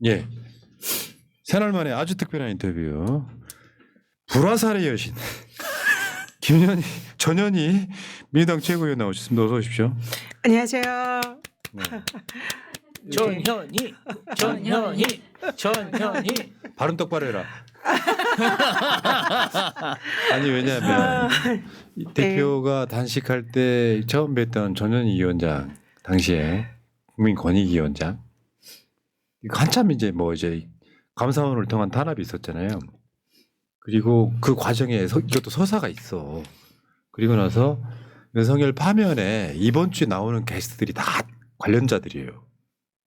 예. 새날 만에 아주 특별한 인터뷰. 불화살의 여신 전현희 민주당 최고위원 나오셨습니다. 어서 오십시오. 안녕하세요. 네. 전현희. 발음 똑바로 해라. 아니 왜냐하면 이 대표가 단식할 때 처음 뵀던 전현희 위원장 당시에 국민권익위원장 한참 이제 감사원을 통한 탄압이 있었잖아요. 그리고 그 과정에 이것도 서사가 있어. 그리고 나서 윤석열 파면에 이번 주에 나오는 게스트들이 다 관련자들이에요.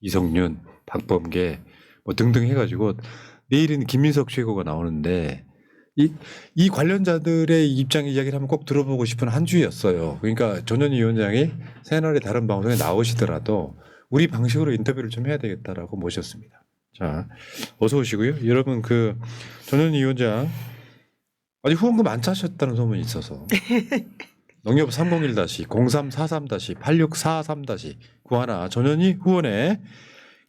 이성윤, 박범계 뭐 등등 해가지고 내일은 김민석 최고가 나오는데 이 관련자들의 입장 이야기를 한번 꼭 들어보고 싶은 한 주였어요. 그러니까 전현희 위원장이 새날의 다른 방송에 나오시더라도 우리 방식으로 인터뷰를 좀 해야 되겠다라고 모셨습니다. 자, 어서 오시고요. 여러분 전현희 위원장 아직 후원금 안 차셨다는 소문이 있어서 농협 301-0343-8643-91 전현희 후원회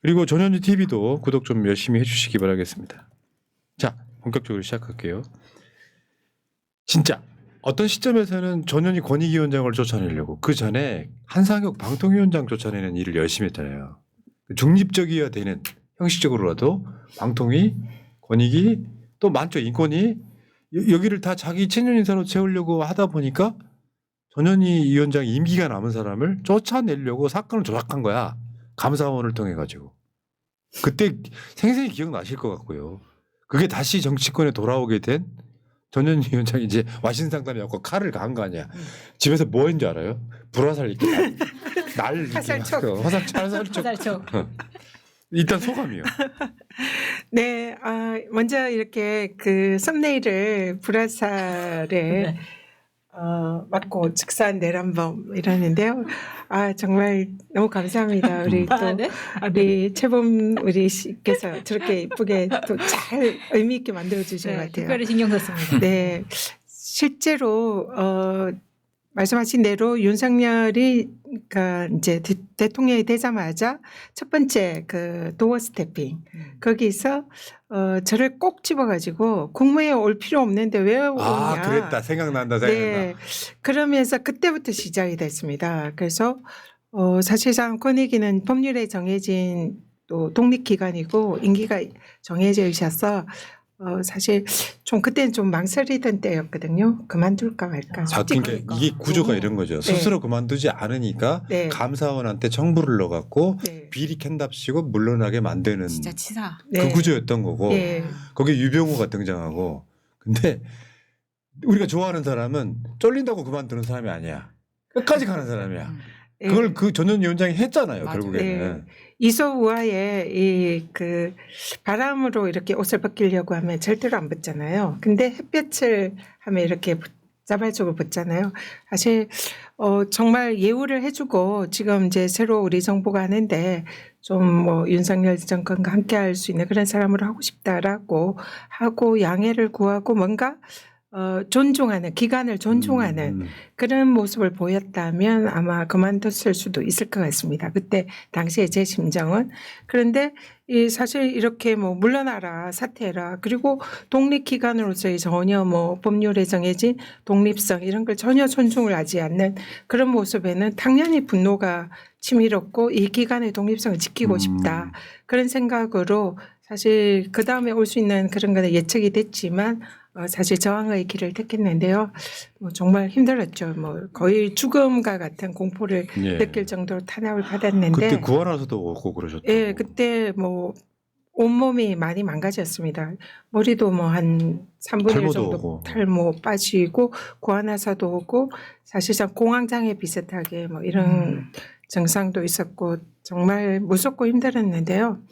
그리고 전현희 TV도 구독 좀 열심히 해주시기 바라겠습니다. 자, 본격적으로 시작할게요. 진짜 어떤 시점에서는 전현희 권익위원장을 쫓아내려고 그 전에 한상혁 방통위원장 쫓아내는 일을 열심히 했잖아요. 중립적이어야 되는 형식적으로라도 방통위, 권익위 또 많죠. 인권위 여기를 다 자기 친윤 인사로 채우려고 하다 보니까 전현희 위원장 임기가 남은 사람을 쫓아내려고 사건을 조작한 거야. 감사원을 통해 가지고. 그때 생생히 기억나실 것 같고요. 그게 다시 정치권에 돌아오게 된 전현희 위원장이 이제 와신상담해갖고 칼을 가한 거 아니야. 집에서 뭐 했는지 알아요? 불화살 이렇게 날 화살촉. 화살촉. 일단 소감이요. 네, 먼저 이렇게 그 썸네일을 불화살에 맞고 즉사한 내란범 이러는데요. 정말 너무 감사합니다. 우리 또 네? 우리 최범 우리 씨께서 저렇게 이쁘게 또 잘 의미 있게 만들어 주신 것 같아요. 특별히 신경 썼습니다. 네, 실제로 말씀하신 대로 윤석열이 그러니까 이제 대통령이 되자마자 첫 번째 그 도어 스태핑 거기서 저를 꼭 집어가지고 국무회의 올 필요 없는데 왜 오냐. 그랬다. 생각난다. 네, 그러면서 그때부터 시작이 됐습니다. 그래서 사실상 권익위는 법률에 정해진 또 독립기관이고 임기가 정해져 있어서 사실 좀 그때는 좀 망설이던 때였거든요. 그만둘까 말까. 그러니까 이게 구조가 이런 거죠. 스스로 그만두지 않으니까 네. 감사원한테 청부를 넣어갖고 네. 비리 캔답시고 물러나게 만드는 진짜 치사. 그 네. 구조였던 거고 네. 거기에 유병우가 등장하고 근데 우리가 좋아하는 사람은 쫄린다고 그만두는 사람이 아니야. 끝까지 가는 사람이야. 네. 그걸 그 전현희 위원장이 했잖아요. 맞아요. 결국에는. 이소우화에 이 그 바람으로 이렇게 옷을 벗기려고 하면 절대로 안 벗잖아요. 근데 햇볕을 하면 이렇게 자발적으로 벗잖아요. 사실 정말 예우를 해주고 지금 이제 새로 우리 정부가 하는데 좀 뭐 윤석열 정권과 함께할 수 있는 그런 사람으로 하고 싶다라고 하고 양해를 구하고 뭔가 존중하는 기관을 존중하는 그런 모습을 보였다면 아마 그만뒀을 수도 있을 것 같습니다. 그때 당시에 제 심정은. 그런데 사실 이렇게 뭐 물러나라 사퇴해라 그리고 독립기관으로서의 전혀 뭐 법률에 정해진 독립성 이런 걸 전혀 존중을 하지 않는 그런 모습에는 당연히 분노가 치밀었고 이 기관의 독립성을 지키고 싶다 그런 생각으로 사실 그 다음에 올 수 있는 그런 거는 예측이 됐지만 사실 저항의 길을 택했는데요. 뭐 정말 힘들었죠. 뭐 거의 죽음과 같은 공포를 느낄 정도로 탄압을 받았는데. 그때 구하나서도 오고 그러셨다고. 예, 그때 뭐 온몸이 많이 망가졌습니다. 머리도 뭐 한 3분의 1 정도 오고. 탈모 빠지고 구하나서도 오고 사실상 공황장애 비슷하게 뭐 이런 증상도 있었고 정말 무섭고 힘들었는데요.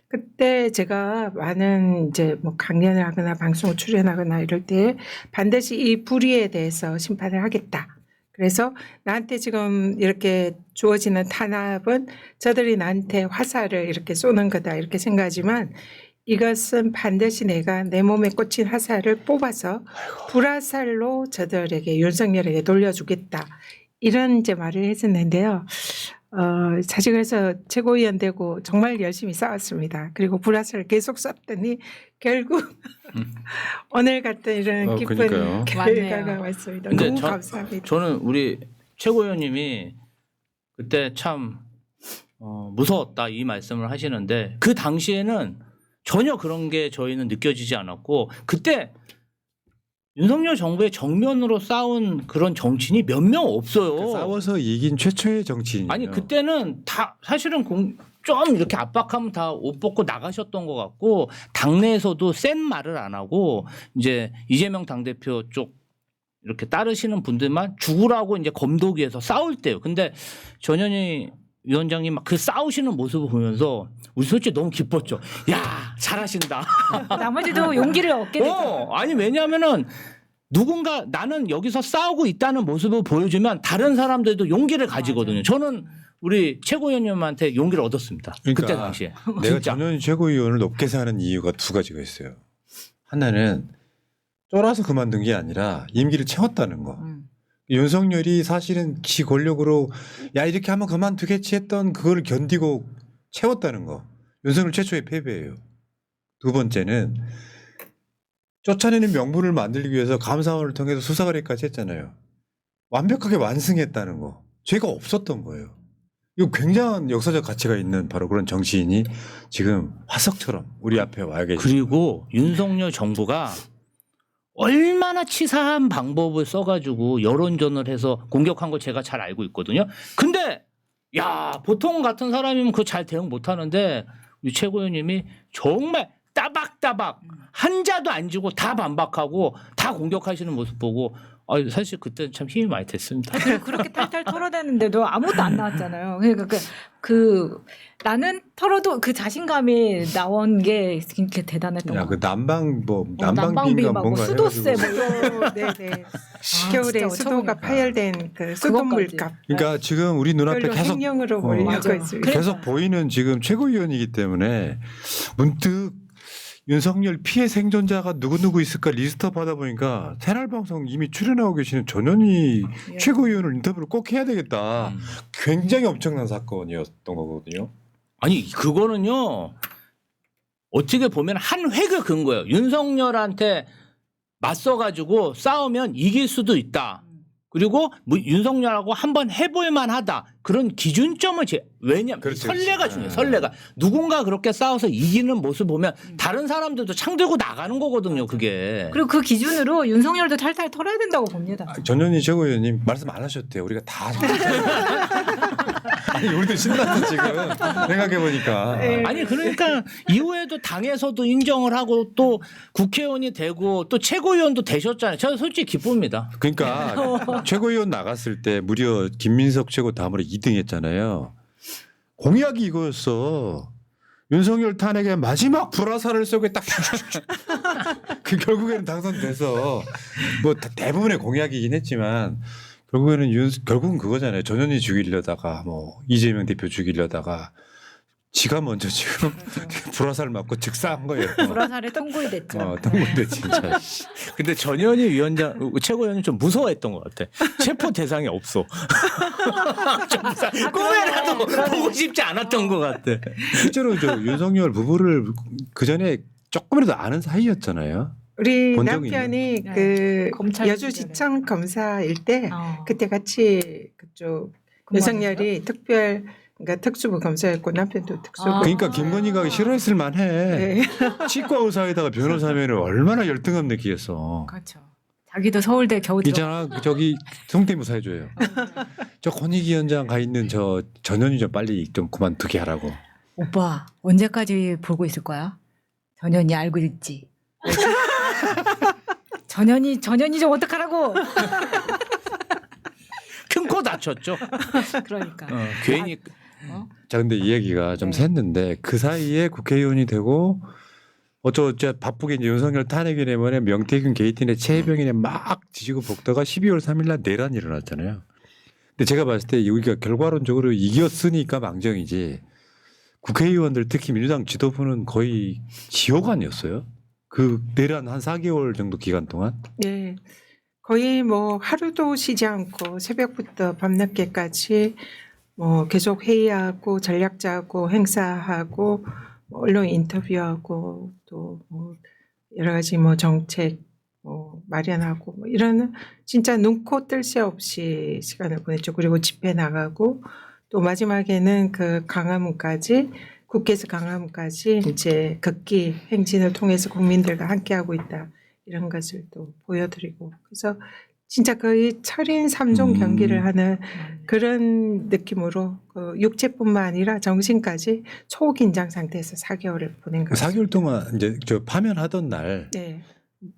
그때 제가 많은 이제 뭐 강연을 하거나 방송을 출연하거나 이럴 때 반드시 이 불의에 대해서 심판을 하겠다. 그래서 나한테 지금 이렇게 주어지는 탄압은 저들이 나한테 화살을 이렇게 쏘는 거다 이렇게 생각하지만 이것은 반드시 내가 내 몸에 꽂힌 화살을 뽑아서 불화살로 저들에게 윤석열에게 돌려주겠다. 이런 이제 말을 했었는데요. 자직해서 최고위원 되고 정말 열심히 싸웠습니다. 그리고 불화살을 계속 쐈더니 결국 오늘 같은 이런 기쁜 그러니까요. 결과가 맞네요. 왔습니다. 근데 너무 감사합니다. 저는 우리 최고위원님이 그때 참 무서웠다 이 말씀을 하시는데 그 당시에는 전혀 그런 게 저희는 느껴지지 않았고 그때 윤석열 정부의 정면으로 싸운 그런 정치인이 몇 명 없어요. 싸워서 이긴 최초의 정치인. 아니 그때는 다 사실은 좀 이렇게 압박하면 다 옷 벗고 나가셨던 것 같고 당내에서도 센 말을 안 하고 이제 이재명 당대표 쪽 이렇게 따르시는 분들만 죽으라고 이제 검도기에서 싸울 때요. 근데 전현희 위원장님 그 싸우시는 모습을 보면서 우리 솔직히 너무 기뻤죠. 야 잘하신다. 나머지도 용기를 얻게 되죠. 아니 왜냐하면은 누군가 나는 여기서 싸우고 있다는 모습을 보여주면 다른 사람들도 용기를 가지거든요. 저는 우리 최고위원님한테 용기를 얻었습니다. 그러니까 그때 당시에. 내가 진짜. 전현 최고위원을 높게 사는 이유가 두 가지가 있어요. 하나는 쫄아서 그만둔 게 아니라 임기를 채웠다는 거. 윤석열이 사실은 지 권력으로 야 이렇게 하면 그만두겠지 했던 그걸 견디고 채웠다는 거. 윤석열 최초의 패배예요. 두 번째는 쫓아내는 명분을 만들기 위해서 감사원을 통해서 수사거래까지 했잖아요. 완벽하게 완승했다는 거. 죄가 없었던 거예요. 이거 굉장한 역사적 가치가 있는 바로 그런 정치인이 지금 화석처럼 우리 앞에 와 계시죠. 그리고 윤석열 정부가 얼마나 치사한 방법을 써가지고 여론전을 해서 공격한 거 제가 잘 알고 있거든요. 근데 야 보통 같은 사람이면 그거 잘 대응 못하는데 우리 최고위원님이 정말 따박따박 한자도 안 지고 다 반박하고 다 공격하시는 모습 보고 사실 그때 참 힘이 많이 됐습니다. 그리고 그렇게 탈탈 털어대는데도 아무것도 안 나왔잖아요. 그러니까 나는 털어도 그 자신감이 나온 게 굉장히 대단했던 야, 것 그 같아요. 난방비인가 막 뭔가 수도세 해가지고. 뭐 네네. 진짜 겨울에 어처구니가 수도가 파열된 그 수돗물값. 그러니까 지금 우리 눈앞에 그걸로 계속 횡령으로 맞아요. 몰리고 있습니다. 계속 보이는 지금 최고위원이기 때문에 문득 윤석열 피해 생존자가 누구누구 있을까 리스트 받아보니까 새날방송 이미 출연하고 계시는 전현희 최고위원을 인터뷰를 꼭 해야 되겠다. 굉장히 엄청난 사건이었던 거거든요. 아니 그거는요 어떻게 보면 한 획을 그은 거예요. 윤석열한테 맞서가지고 싸우면 이길 수도 있다. 그리고 뭐 윤석열하고 한번 해볼 만하다. 그런 기준점을 왜냐면 그렇죠, 설레가 그렇죠. 중요해요. 설레가. 누군가 그렇게 싸워서 이기는 모습 보면 다른 사람들도 창 들고 나가는 거거든요. 그게. 그리고 그 기준으로 윤석열도 탈탈 털어야 된다고 봅니다. 전현희 최고위원님 말씀 안 하셨대요. 우리가 다 아니 우리도 신났어 지금 생각해 보니까. 아니 그러니까 이후에도 당에서도 인정을 하고 또 국회의원이 되고 또 최고위원도 되셨잖아요. 저는 솔직히 기쁩니다. 그러니까 최고위원 나갔을 때 무려 김민석 최고 다음으로 2등 했잖아요. 공약이 이거였어. 윤석열 탄핵의 마지막 불화살을 쏘게 딱 그 결국에는 당선돼서 뭐 대부분의 공약이긴 했지만 결국에는 결국은 그거잖아요. 전현희 죽이려다가 뭐 이재명 대표 죽이려다가 지가 먼저 지금 불화살 맞고 즉사한 거예요. 불화살에 통구이 됐죠. 동문대 진짜. 근데 전현희 위원장 최고위원은 좀 무서워했던 것 같아. 체포 대상이 없어. 꿈에라도 보고 싶지 않았던 것 같아. 실제로 저 윤석열 부부를 그 전에 조금이라도 아는 사이였잖아요. 우리 본 적이 남편이 있나요? 그 검찰 여주시청 검사일 때 그때 같이 그쪽 근무하셨어요? 윤석열이 그러니까 특수부 검사였고 남편도 특수부. 그러니까 김건희가 싫어했을 만해. 네. 치과 의사에다가 변호사면 얼마나 열등감 느끼겠어. 그렇죠. 자기도 서울대 겨우 있잖아 저기 성대모사 해줘요. 저 권익위원장 가 있는 저 전현희 좀 빨리 좀 그만두게 하라고. 오빠 언제까지 보고 있을 거야? 전현이 알고 있지. 전현이 좀 어떡하라고. 큰 코 다쳤죠. 그러니까. 괜히 자 근데 이 얘기가 좀 네. 샜는데 그 사이에 국회의원이 되고 어쩌 바쁘게 이제 윤석열 탄핵이 되면 명태균 게이트네 최혜병이네 막 지지고 볶다가 12월 3일 날 내란이 일어났잖아요. 근데 제가 봤을 때 여기가 결과론적으로 이겼으니까 망정이지 국회의원들 특히 민주당 지도부는 거의 지옥 아니었어요? 그 내란 한 4개월 정도 기간 동안? 네. 거의 뭐 하루도 쉬지 않고 새벽부터 밤늦게까지 뭐 계속 회의하고 전략 짜고 행사하고 뭐 언론 인터뷰하고 또 뭐 여러 가지 뭐 정책 뭐 마련하고 뭐 이런 진짜 눈코 뜰 새 없이 시간을 보냈죠. 그리고 집회 나가고 또 마지막에는 그 강화문까지 국회에서 강화문까지 이제 극기 행진을 통해서 국민들과 함께하고 있다 이런 것을 또 보여드리고 그래서 진짜 거의 철인 3종 경기를 하는 그런 느낌으로 그 육체뿐만 아니라 정신까지 초긴장 상태에서 4개월을 보낸 그 거죠. 4개월 동안 이제 저 파면하던 날 네.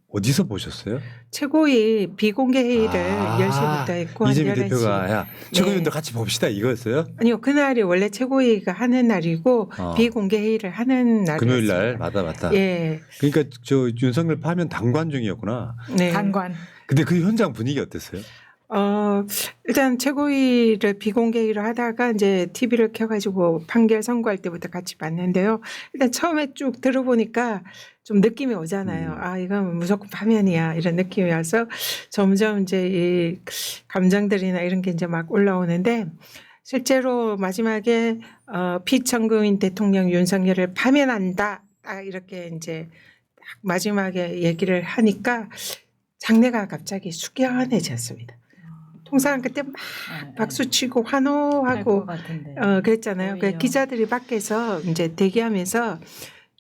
어디서 보셨어요? 최고위 비공개 회의를 아, 10시부터 했고 한 이재명 11시. 대표가 야 최고위원들 네. 같이 봅시다 이거였어요? 아니요. 그날이 원래 최고위가 하는 날이고 어. 비공개 회의를 하는 날이었어요. 금요일 날 맞다. 예. 그러니까 저 윤석열 파면 당관 중이었구나. 네. 단관. 근데 그 현장 분위기 어땠어요? 일단 최고위를 비공개로 하다가 이제 TV를 켜가지고 판결 선고할 때부터 같이 봤는데요. 일단 처음에 쭉 들어보니까 좀 느낌이 오잖아요. 아, 이건 무조건 파면이야. 이런 느낌이 와서 점점 이제 이 감정들이나 이런 게 이제 막 올라오는데 실제로 마지막에 피청구인 대통령 윤석열을 파면한다. 딱 이렇게 이제 딱 마지막에 얘기를 하니까 장내가 갑자기 숙연해졌습니다. 통상 그때 막 박수치고 환호하고 그랬잖아요. 그 기자들이 밖에서 이제 대기하면서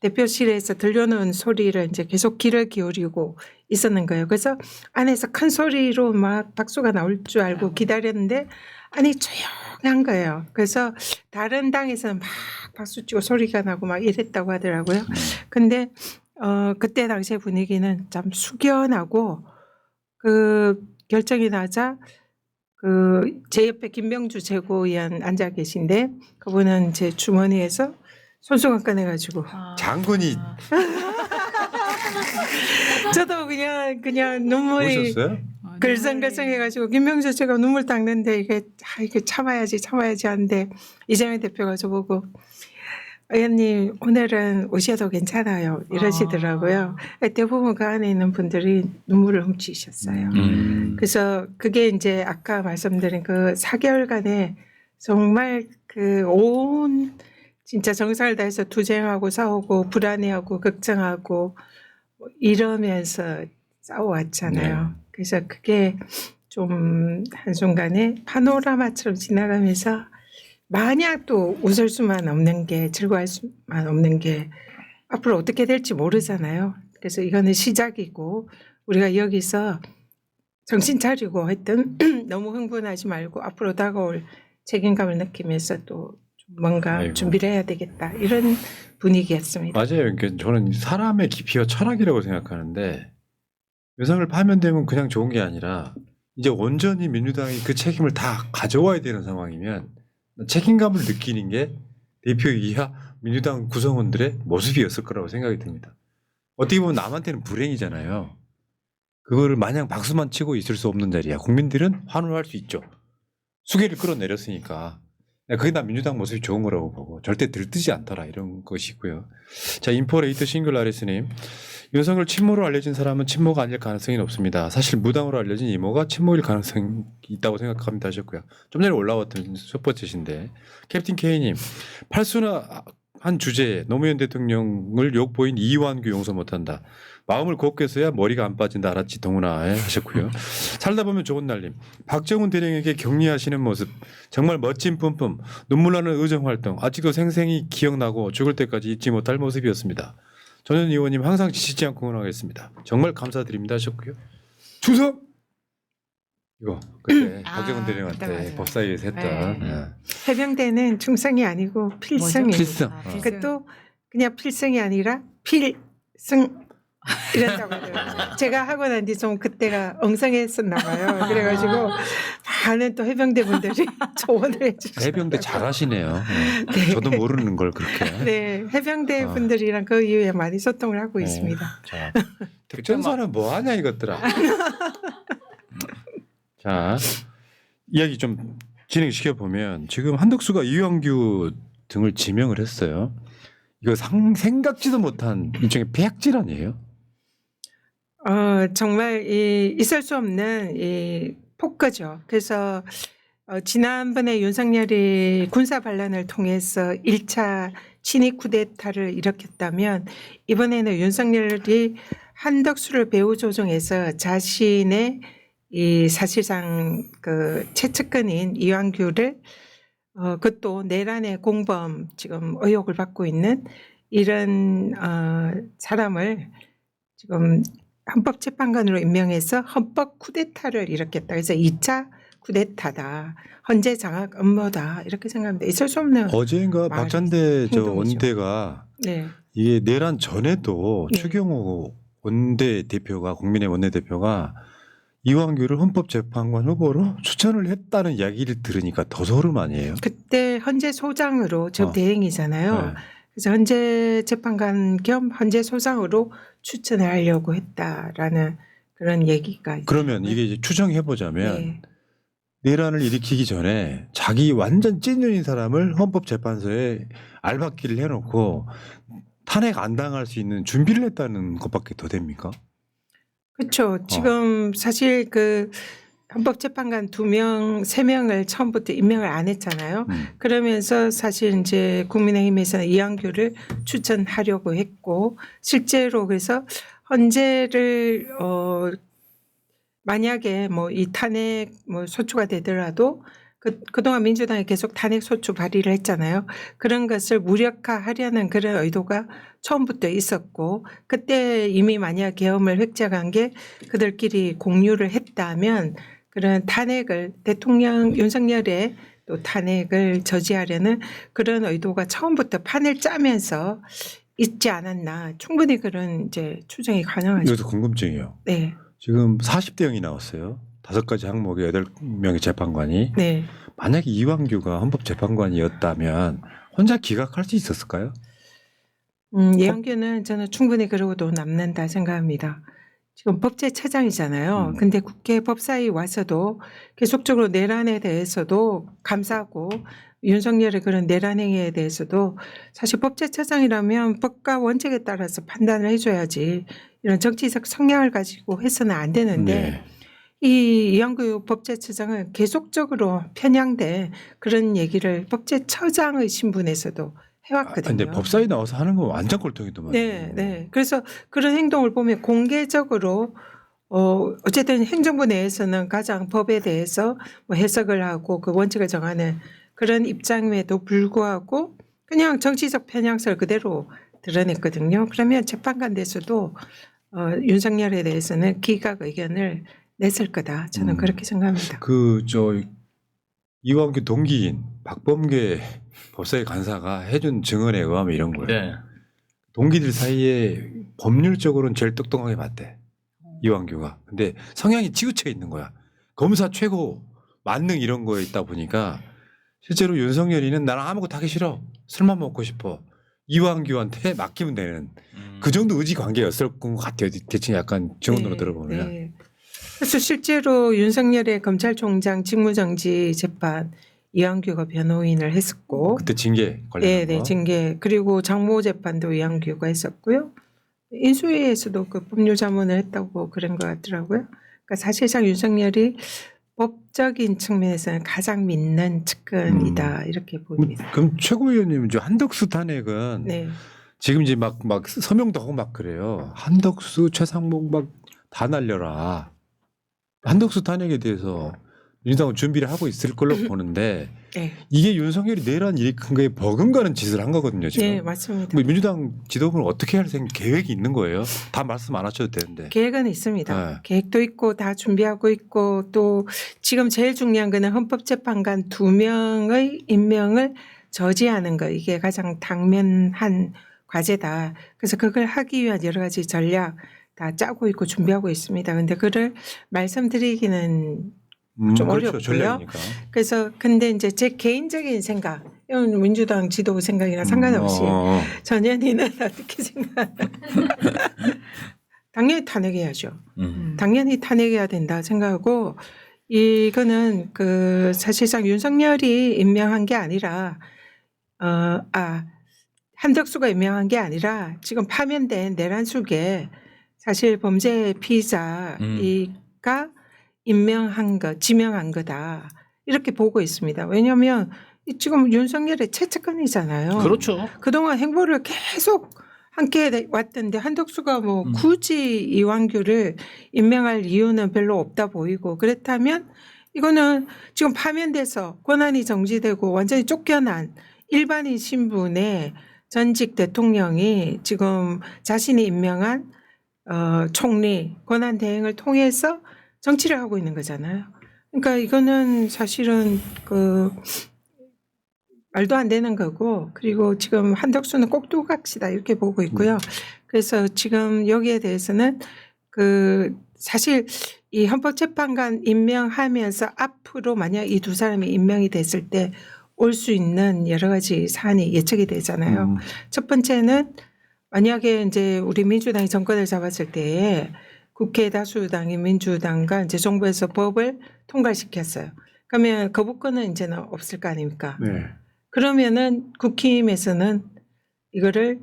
대표실에서 들려오는 소리를 이제 계속 귀를 기울이고 있었는 거예요. 그래서 안에서 큰 소리로 막 박수가 나올 줄 알고 기다렸는데 아니 조용한 거예요. 그래서 다른 당에서는 막 박수치고 소리가 나고 막 이랬다고 하더라고요. 근데 그때 당시의 분위기는 참 숙연하고 그 결정이 나자 그 제 옆에 김명주 최고위원 앉아 계신데 그분은 제 주머니에서 손수건 꺼내가지고 장군이 저도 그냥 눈물이 오셨어요? 글썽글썽해가지고 김명주 제가 눈물 닦는데 이게 참아야지 하는데 이재명 대표가 저보고 의원님 오늘은 오셔도 괜찮아요 이러시더라고요. 대부분 그 안에 있는 분들이 눈물을 훔치셨어요. 그래서 그게 이제 아까 말씀드린 그 4개월간에 정말 그 온 진짜 정성을 다해서 투쟁하고 싸우고 불안해하고 걱정하고 뭐 이러면서 싸워왔잖아요. 네. 그래서 그게 좀 한순간에 파노라마처럼 지나가면서 만약 또 웃을 수만 없는 게 즐거워할 수만 없는 게 앞으로 어떻게 될지 모르잖아요. 그래서 이거는 시작이고 우리가 여기서 정신 차리고 하여튼 너무 흥분하지 말고 앞으로 다가올 책임감을 느끼면서 또 뭔가 아이고. 준비를 해야 되겠다 이런 분위기였습니다. 맞아요. 그러니까 저는 사람의 깊이와 철학이라고 생각하는데 윤석열 파면되면 그냥 좋은 게 아니라 이제 온전히 민주당이 그 책임을 다 가져와야 되는 상황이면 책임감을 느끼는 게 대표 이하 민주당 구성원들의 모습이었을 거라고 생각이 듭니다. 어떻게 보면 남한테는 불행이잖아요. 그거를 마냥 박수만 치고 있을 수 없는 자리야. 국민들은 환호할 수 있죠. 수계를 끌어내렸으니까. 그게 다 민주당 모습이 좋은 거라고 보고 절대 들뜨지 않더라 이런 것이고요. 자, 인포레이터 싱글라리스님. 윤석열 친모로 알려진 사람은 친모가 아닐 가능성이 높습니다. 사실 무당으로 알려진 이모가 친모일 가능성이 있다고 생각합니다 하셨고요. 좀 전에 올라왔던 첫 번째신데 캡틴 K님. 팔순한 주제에 노무현 대통령을 욕보인 이완규 용서 못한다. 마음을 곱게 써야 머리가 안 빠진다 알았지 동훈아 하셨고요. 살다 보면 좋은 날님. 박정훈 대령에게 격리하시는 모습 정말 멋진 뿜뿜 눈물 나는 의정활동 아직도 생생히 기억나고 죽을 때까지 잊지 못할 모습이었습니다. 전현 의원님 항상 지치지 않고 응원하겠습니다. 정말 감사드립니다 하셨고요. 충성! 이거 그때 박정훈 대령한테 맞아요. 법사위에서 했던 네. 해병대는 충성이 아니고 필승입니다. 필승. 그것도 그냥 필승이 아니라 필승 이런다고 하더라고요. 제가 하고 난 뒤 좀 그때가 엉성했었나 봐요. 그래가지고 많은 또 해병대 분들이 조언을 해주셨어요. 해병대 잘하시네요. 네. 저도 모르는 걸 그렇게. 네, 해병대 분들이랑 그 이후에 많이 소통을 하고 있습니다. 자, 특전사는 뭐 하냐 이것들아. 자, 이야기 좀 진행시켜 보면 지금 한덕수가 이완규 등을 지명을 했어요. 이거 생각지도 못한 일종의 폐악 질환이에요. 정말 있을 수 없는 이 폭거죠. 그래서 지난번에 윤석열이 군사 반란을 통해서 1차 친위 쿠데타를 일으켰다면 이번에는 윤석열이 한덕수를 배후 조종해서 자신의 이 사실상 그 최측근인 이완규를 그것도 내란의 공범 지금 의혹을 받고 있는 이런 사람을 지금 헌법재판관으로 임명해서 헌법 쿠데타를 일으켰다. 그래서 2차 쿠데타다. 헌재 장악 음모다. 이렇게 생각합니다. 있을 수 없는. 어제인가 말, 박찬대 저 행동이죠. 원대가 네. 이게 내란 전에도 네. 추경호 원내대표가 국민의 원내대표가 이완규를 헌법재판관 후보로 추천을 했다는 이야기를 들으니까 더 소름 아니에요? 그때 헌재 소장으로 지금 어. 대행이잖아요. 네. 그래서 헌재 재판관 겸 헌재 소장으로 추천을 하려고 했다라는 그런 얘기가 그러면 있고요. 이게 이제 추정해 보자면 네. 내란을 일으키기 전에 자기 완전 찐년인 사람을 헌법재판소에 알박기를 해놓고 탄핵 안 당할 수 있는 준비를 했다는 것밖에 더 됩니까? 그렇죠. 지금 사실 그 헌법재판관 2명, 3명을 처음부터 임명을 안 했잖아요. 그러면서 사실 이제 국민의힘에서는 이완규를 추천하려고 했고 실제로 그래서 헌재를 만약에 뭐 이 탄핵 뭐 소추가 되더라도 그동안 민주당이 계속 탄핵 소추 발의를 했잖아요. 그런 것을 무력화하려는 그런 의도가 처음부터 있었고 그때 이미 만약 계엄을 획작한 게 그들끼리 공유를 했다면 그런 탄핵을 대통령 윤석열의 또 탄핵을 저지하려는 그런 의도가 처음부터 판을 짜면서 있지 않았나. 충분히 그런 이제 추정이 가능하죠. 이것도 궁금증이에요. 네. 지금 40대 0이 나왔어요. 5가지 항목에 8명의 재판관이. 네. 만약에 이완규가 헌법재판관이었다면 혼자 기각할 수 있었을까요? 이완규는 저는 충분히 그러고도 남는다 생각합니다. 지금 법제처장이잖아요. 근데 국회 법사위 와서도 계속적으로 내란에 대해서도 감사하고 윤석열의 그런 내란 행위에 대해서도 사실 법제처장이라면 법과 원칙에 따라서 판단을 해줘야지 이런 정치적 성향을 가지고 해서는 안 되는데 네. 이 이완규 법제처장은 계속적으로 편향된 그런 얘기를 법제처장의 신분에서도 해왔거든요. 근데 법사위 나와서 하는 건 완전 꼴통이더만. 네, 네. 그래서 그런 행동을 보면 공개적으로 어쨌든 행정부 내에서는 가장 법에 대해서 뭐 해석을 하고 그 원칙을 정하는 그런 입장임에도 불구하고 그냥 정치적 편향성을 그대로 드러냈거든요. 그러면 재판관에서도 윤석열에 대해서는 기각 의견을 냈을 거다. 저는 그렇게 생각합니다. 이완규 동기인 박범계 법사위 간사가 해준 증언에 의하면 이런 거예요. 네. 동기들 사이에 법률적으로는 제일 똑똑하게 봤대. 이완규가. 근데 성향이 치우쳐 있는 거야. 검사 최고 만능 이런 거에 있다 보니까 실제로 윤석열이는 나랑 아무것도 하기 싫어. 술만 먹고 싶어. 이완규한테 맡기면 되는 그 정도 의지 관계였을 것 같아요. 대충 약간 증언으로 네, 들어보면. 네. 그래서 실제로 윤석열의 검찰총장 직무정지 재판 이완규가 변호인을 했었고 그때 징계 관련한 네, 거. 징계 그리고 장모 재판도 이완규가 했었고요. 인수위에서도 그 법률 자문을 했다고 그런 것 같더라고요. 그러니까 사실상 윤석열이 법적인 측면에서는 가장 믿는 측근이다 이렇게 보입니다. 그럼 최고위원님 한덕수 탄핵은 네, 지금 이제 막 서명도 하고 막 그래요. 한덕수 최상목 막 다 날려라. 한덕수 탄핵에 대해서 민주당은 준비를 하고 있을 걸로 보는데 네, 이게 윤석열이 내란 일으킨 거에 버금가는 짓을 한 거거든요. 지금. 네 맞습니다. 뭐 민주당 지도부는 어떻게 할 계획이 있는 거예요? 다 말씀 안 하셔도 되는데. 계획은 있습니다. 네. 계획도 있고 다 준비하고 있고 또 지금 제일 중요한 거는 헌법재판관 2명의 임명을 저지하는 거 이게 가장 당면한 과제다. 그래서 그걸 하기 위한 여러 가지 전략 다 짜고 있고 준비하고 있습니다. 그런데 그를 말씀드리기는 좀 그렇죠. 어렵고요. 전략이니까. 그래서 근데 이제 제 개인적인 생각, 이건 민주당 지도부 생각이랑 상관없이 전현희는 어떻게 생각하나? 당연히 탄핵해야죠. 당연히 탄핵해야 된다 생각하고 이거는 그 사실상 윤석열이 임명한 게 아니라 한덕수가 임명한 게 아니라 지금 파면된 내란 속에 사실 범죄 피의자가 임명한 거, 지명한 거다. 이렇게 보고 있습니다. 왜냐하면 지금 윤석열의 최측근이잖아요. 그렇죠. 그동안 행보를 계속 함께 왔던데 한덕수가 뭐 굳이 이완규를 임명할 이유는 별로 없다 보이고 그렇다면 이거는 지금 파면돼서 권한이 정지되고 완전히 쫓겨난 일반인 신분의 전직 대통령이 지금 자신이 임명한 총리 권한 대행을 통해서 정치를 하고 있는 거잖아요. 그러니까 이거는 사실은 그 말도 안 되는 거고 그리고 지금 한덕수는 꼭두각시다 이렇게 보고 있고요. 그래서 지금 여기에 대해서는 그 사실 이 헌법재판관 임명하면서 앞으로 만약 이 두 사람이 임명이 됐을 때 올 수 있는 여러 가지 사안이 예측이 되잖아요. 첫 번째는 만약에 이제 우리 민주당이 정권을 잡았을 때에 국회 다수당인 민주당과 이제 정부에서 법을 통과시켰어요. 그러면 거부권은 이제는 없을 거 아닙니까? 네. 그러면은 국힘에서는 이거를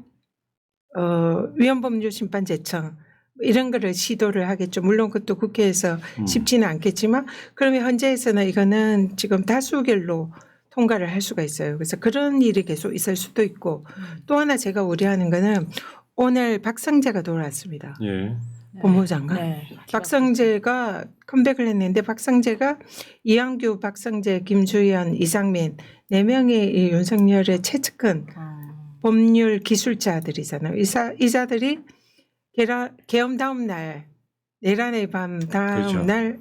위헌법률심판제청 이런 거를 시도를 하겠죠. 물론 그것도 국회에서 쉽지는 않겠지만 그러면 현재에서는 이거는 지금 다수결로 통과를 할 수가 있어요. 그래서 그런 일이 계속 있을 수도 있고 또 하나 제가 우려하는 거는 오늘 박성재가 돌아왔습니다. 예. 법무부 장관. 네. 박성재가 컴백을 했는데 박성재가 이완규, 박성재, 김주현, 이상민 4명의 이 윤석열의 최측근 법률 기술자들이잖아요. 이자들이 계엄 다음 날 내란의 밤 다음 그렇죠. 날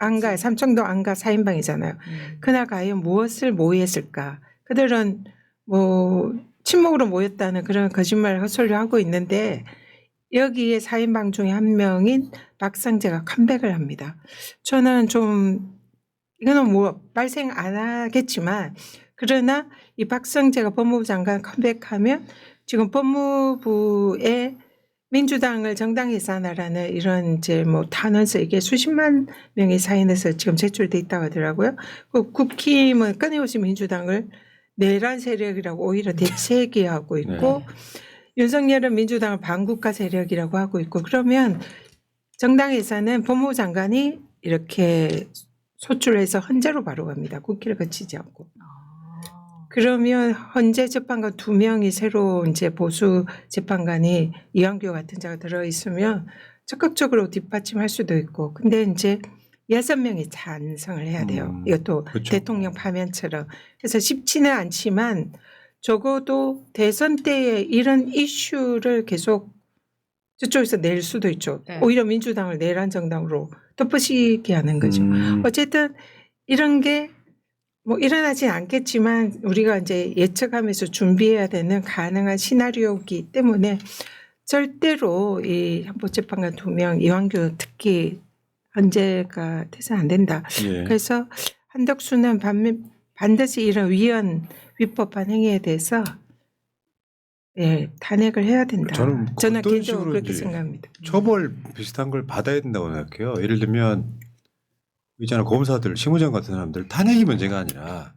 안가 삼청동 안가 4인방이잖아요. 그날 과연 무엇을 모의했을까? 그들은 뭐 침묵으로 모였다는 그런 거짓말을 헛소리를 하고 있는데 여기에 4인방 중에 한 명인 박성재가 컴백을 합니다. 저는 좀 이거는 뭐 발생 안 하겠지만 그러나 이 박성재가 법무부 장관 컴백하면 지금 법무부에 민주당을 정당 해산하라는 이런 이제 뭐 탄원서 이게 수십만 명의 사인에서 지금 제출돼 있다고 하더라고요. 그 국힘은 끊임없이 민주당을 내란 세력이라고 오히려 대체기하고 있고 네. 윤석열은 민주당을 반국가 세력이라고 하고 있고 그러면 정당 해산은 법무부 장관이 이렇게 소출해서 헌재로 바로 갑니다. 국회를 거치지 않고. 그러면 헌재 재판관 2명이 새로 이제 보수 재판관이 이완규 같은 자가 들어 있으면 적극적으로 뒷받침할 수도 있고 근데 이제 6명이 찬성을 해야 돼요. 이것도 그렇죠. 대통령 파면처럼. 그래서 쉽지는 않지만 적어도 대선 때에 이런 이슈를 계속 저쪽에서 낼 수도 있죠. 네. 오히려 민주당을 내란 정당으로 덮으시게 하는 거죠. 어쨌든 이런 게 뭐 일어나진 않겠지만 우리가 이제 예측하면서 준비해야 되는 가능한 시나리오이기 때문에 절대로 이 헌법재판관 2명 이완규 특히 헌재가 돼서 안 된다. 예. 그래서 한덕수는 반드시 이런 위법한 행위에 대해서 예, 탄핵을 해야 된다. 저는 어떤 개인적으로 식으로 그렇게 이제 생각합니다. 처벌 비슷한 걸 받아야 된다고 생각해요. 예를 들면 있잖아 검사들, 실무장 같은 사람들 탄핵이 문제가 아니라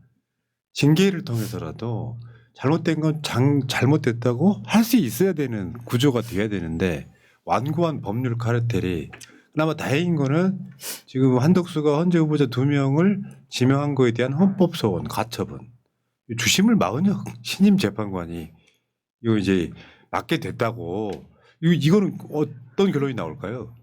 징계를 통해서라도 잘못된 건 잘못됐다고 할 수 있어야 되는 구조가 돼야 되는데 완고한 법률 카르텔이 그나마 다행인 거는 지금 한덕수가 헌재 후보자 2명을 지명한 거에 대한 헌법소원, 가처분 주심을 마은혁 신임 재판관이 이거 이제 맡게 됐다고 이거는 어떤 결론이 나올까요?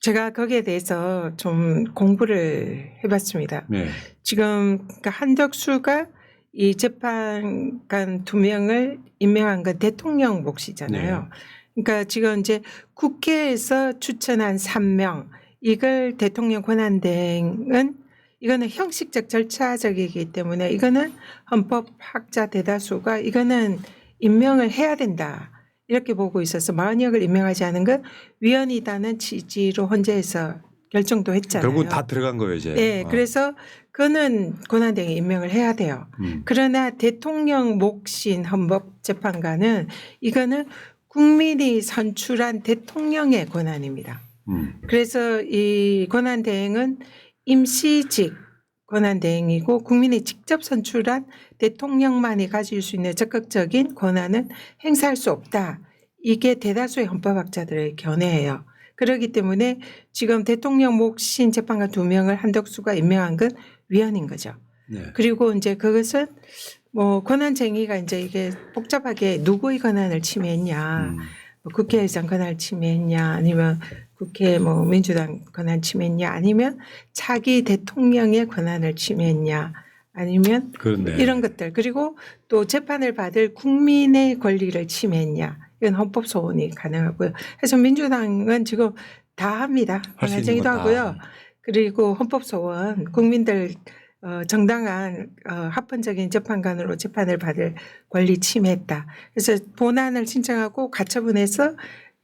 제가 거기에 대해서 좀 공부를 해봤습니다. 네. 지금 그러니까 한덕수가 이 재판관 2명을 임명한 건 대통령 몫이잖아요. 네. 그러니까 지금 이제 국회에서 추천한 3명 이걸 대통령 권한대행은 이거는 형식적 절차적이기 때문에 이거는 헌법학자 대다수가 이거는 임명을 해야 된다. 이렇게 보고 있어서 마은혁을 임명하지 않은 건 위헌이다는 취지로 헌재에서 결정도 했잖아요. 결국은 다 들어간 거예요 이제. 네, 그래서 그는 권한대행이 임명을 해야 돼요. 그러나 대통령 몫인 헌법재판관은 이거는 국민이 선출한 대통령의 권한입니다. 그래서 이 권한대행은 임시직 권한대행이고 국민이 직접 선출한 대통령만이 가질 수 있는 적극적인 권한은 행사할 수 없다. 이게 대다수의 헌법학자들의 견해예요. 그렇기 때문에 지금 대통령 몫인 재판관 2명을 한덕수가 임명한 건 위헌인 거죠. 네. 그리고 이제 그것은 뭐 권한쟁의가 이제 이게 복잡하게 누구의 권한을 침해했냐, 뭐 국회의장 권한을 침해했냐, 아니면 국회 뭐 민주당 권한 침해했냐, 아니면 차기 대통령의 권한을 침해했냐, 아니면 그렇네. 이런 것들, 그리고 또 재판을 받을 국민의 권리를 침해했냐, 이건 헌법 소원이 가능하고요. 그래서 민주당은 지금 다 합니다. 할수 있는 권한쟁의도 건 다. 하고요. 그리고 헌법 소원, 국민들 정당한 합헌적인 재판관으로 재판을 받을 권리 침해했다. 그래서 본안을 신청하고 가처분해서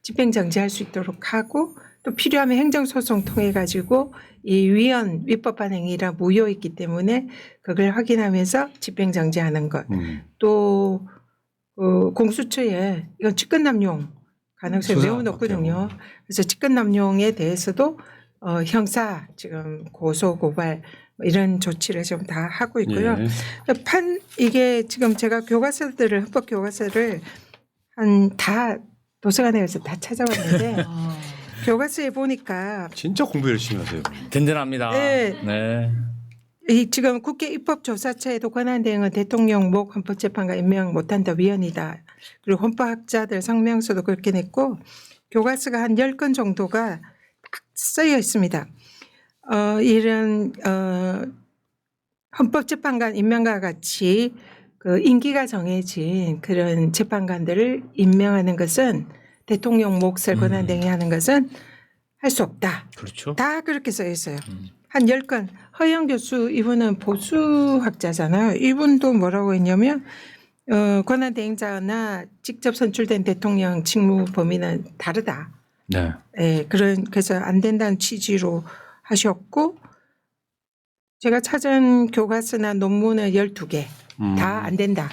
집행정지할 수 있도록 하고, 또 필요하면 행정소송 통해 가지고 이 위헌 위법한 행위라 무효있기 때문에 그걸 확인하면서 집행정지하는 것. 또 공수처에 이건 직권남용 가능성이 매우 높거든요. 그래서 직권남용에 대해서도 형사 지금 고소 고발 뭐 이런 조치를 지금 다 하고 있고요. 예. 이게 지금 제가 교과서들을 헌법 교과서를 다 도서관에 가서 다 찾아왔는데 교과서에 보니까 진짜 공부 열심히 하세요. 든든합니다. 네. 네. 이 지금 국회 입법조사처에도 권한 대행은 대통령 목 헌법재판관 임명 못한다 위헌이다. 그리고 헌법학자들 성명서도 그렇게 냈고 교과서가 한 10건 정도가 딱 쓰여 있습니다. 이런 헌법재판관 임명과 같이 그 임기가 정해진 그런 재판관들을 임명하는 것은 대통령 몫을 권한 대행하는 것은 할 수 없다. 그렇죠. 다 그렇게 써 있어요. 한 10건. 허영 교수 이분은 보수학자잖아요. 이분도 뭐라고 했냐면 권한 대행자나 직접 선출된 대통령 직무 범위는 다르다. 네. 예, 그래서 안 된다는 취지로 하셨고, 제가 찾은 교과서나 논문은 12개 다 안 된다.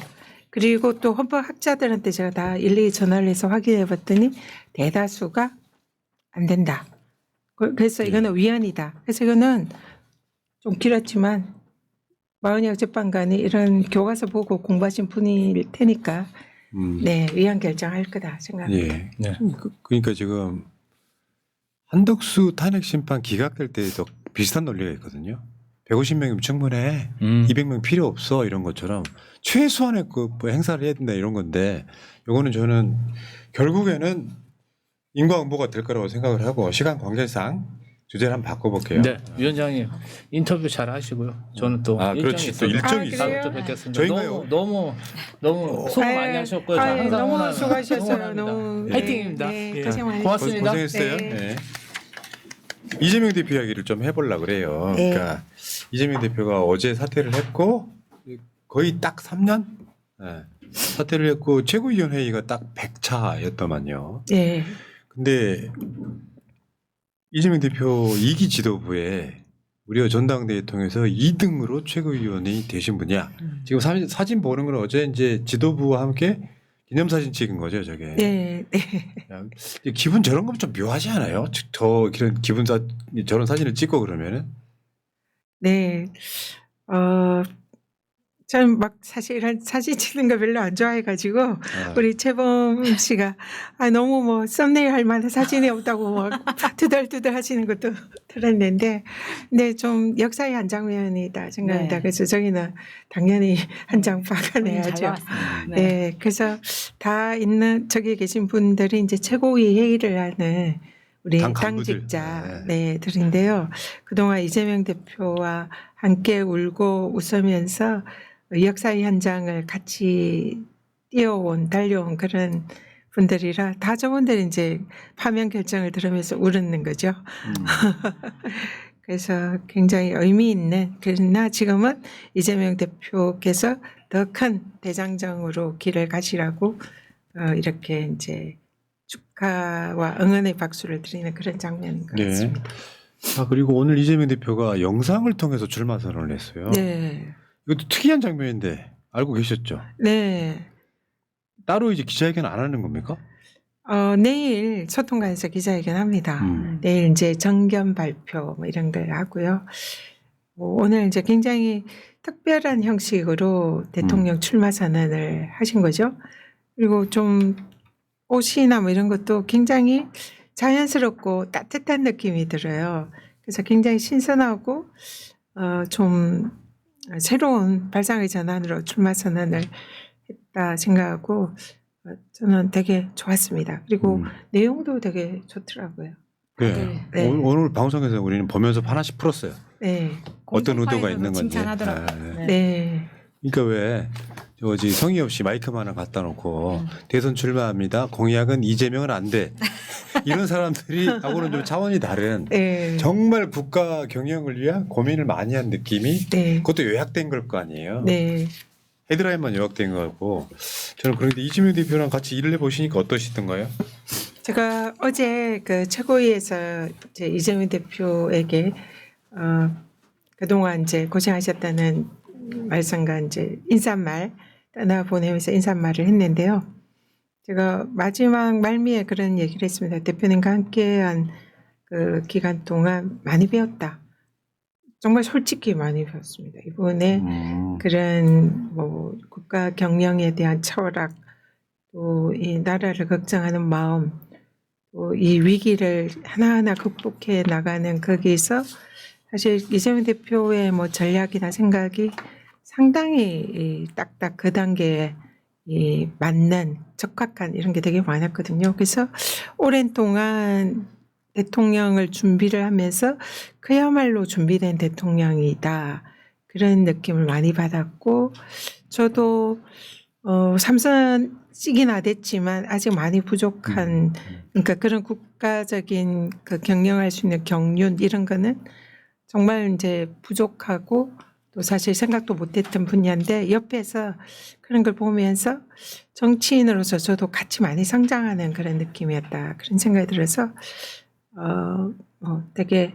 그리고 또 헌법학자들한테 제가 다 일일이 전화를 해서 확인해 봤더니 대다수가 안 된다. 그래서 이거는 위헌이다. 그래서 이거는 좀 길었지만 마은영 재판관이 이런 교과서 보고 공부하신 분일 테니까 네, 위헌 결정할 거다 생각합니다. 예. 네. 그러니까 지금 한덕수 탄핵 심판 기각될 때도 비슷한 논리가 있거든요. 150명이면 충분해. 200명 필요 없어. 이런 것처럼 최소한의 그 행사를 해야 된다 이런 건데 요거는 저는 결국에는 인과응보가 될 거라고 생각을 하고 시간 관계상 주제를 한번 바꿔볼게요. 네, 위원장님 인터뷰 잘 하시고요. 저는 또 그렇지 또 일정이 있어요. 그래요? 다음에 또 뵙겠습니다. 저희가요? 너무 수고 많이 하셨고요. 항상 너무 응원합니다. 수고하셨어요. 응원합니다. 너무 화이팅입니다. 네, 예. 고생 많으셨어요. 고맙습니다. 고생했어요. 네. 네. 이재명 대표 이야기를 좀 해보려고 그래요. 네. 그러니까 이재명 대표가 어제 사퇴를 했고 거의 딱 3년 사퇴를 했고 최고위원 회의가 딱 100차였더만요. 네. 근데 이재명 대표 2기 지도부에 우리가 전당대회 통해서 2등으로 최고위원이 되신 분이야. 지금 사진 보는 건 어제 이제 지도부와 함께 기념사진 찍은 거죠, 저게. 네. 야, 기분 저런 건 좀 묘하지 않아요? 저 이런 저런 사진을 찍고 그러면은. 네. 저는 막 사실 이런 사진 찍는 거 별로 안 좋아해가지고 우리 최범 씨가 너무 뭐 썸네일 할 만한 사진이 없다고 막 투덜투덜 하시는 것도 들었는데, 근데 좀 역사의 한 장면이다 생각합니다. 네. 그래서 저희는 당연히 한 장 잘 박아내야죠. 나왔습니다. 네. 그래서 다 있는 저기 계신 분들이 이제 최고위 회의를 하는 우리 당 간부들. 당직자들인데요. 그동안 이재명 대표와 함께 울고 웃으면서 역사의 현장을 같이 달려온 그런 분들이라 다 저분들이 이제 파면 결정을 들으면서 울었는 거죠. 그래서 굉장히 의미 있는, 그러나 지금은 이재명 대표께서 더 큰 대장정으로 길을 가시라고 이렇게 이제 축하와 응원의 박수를 드리는 그런 장면인 것 같습니다. 그리고 오늘 이재명 대표가 영상을 통해서 출마 선언을 했어요. 네. 이것도 특이한 장면인데 알고 계셨죠? 네. 따로 이제 기자회견 안 하는 겁니까? 내일 소통관에서 기자회견 합니다. 내일 이제 정견 발표 뭐 이런 걸 하고요. 오늘 이제 굉장히 특별한 형식으로 대통령 출마 선언을 하신 거죠. 그리고 좀 옷이나 뭐 이런 것도 굉장히 자연스럽고 따뜻한 느낌이 들어요. 그래서 굉장히 신선하고 좀 새로운 발상의 전환으로 출마 선언을 했다 생각하고 저는 되게 좋았습니다. 그리고 내용도 되게 좋더라고요. 네. 네. 오늘 방송에서 우리는 보면서 하나씩 풀었어요. 네, 어떤 의도가 공중파에서도 있는 건지. 칭찬하더라고요. 네. 네, 그러니까 왜 저지 성의 없이 마이크만 하나 갖다 놓고 대선 출마합니다. 공약은 이재명은 안 돼. 이런 사람들이 하고는 좀 차원이 다른 네, 정말 국가 경영을 위한 고민을 많이 한 느낌이 네, 그것도 요약된 걸 거 아니에요. 네. 헤드라인만 요약된 거고 저는 그런데 이재명 대표랑 같이 일을 해보시니까 어떠시던가요? 제가 어제 그 최고위에서 이제 이재명 대표에게 그동안 이제 고생하셨다는 말씀과 이제 인사말 떠나 보내면서 인사말을 했는데요. 제가 마지막 말미에 그런 얘기를 했습니다. 대표님과 함께한 그 기간 동안 많이 배웠다. 정말 솔직히 많이 배웠습니다. 이번에 그런 뭐 국가 경영에 대한 철학, 또 이 나라를 걱정하는 마음, 또 이 위기를 하나하나 극복해 나가는 거기서 사실 이재명 대표의 뭐 전략이나 생각이 상당히 딱딱 그 단계에 맞는 적합한 이런 게 되게 많았거든요. 그래서 오랜 동안 대통령을 준비를 하면서 그야말로 준비된 대통령이다. 그런 느낌을 많이 받았고 저도 3선씩이나 됐지만 아직 많이 부족한 그러니까 그런 국가적인 그 경영할 수 있는 경륜 이런 거는 정말 이제 부족하고 또 사실 생각도 못했던 분야인데 옆에서 그런 걸 보면서 정치인으로서 저도 같이 많이 성장하는 그런 느낌이었다. 그런 생각이 들어서 되게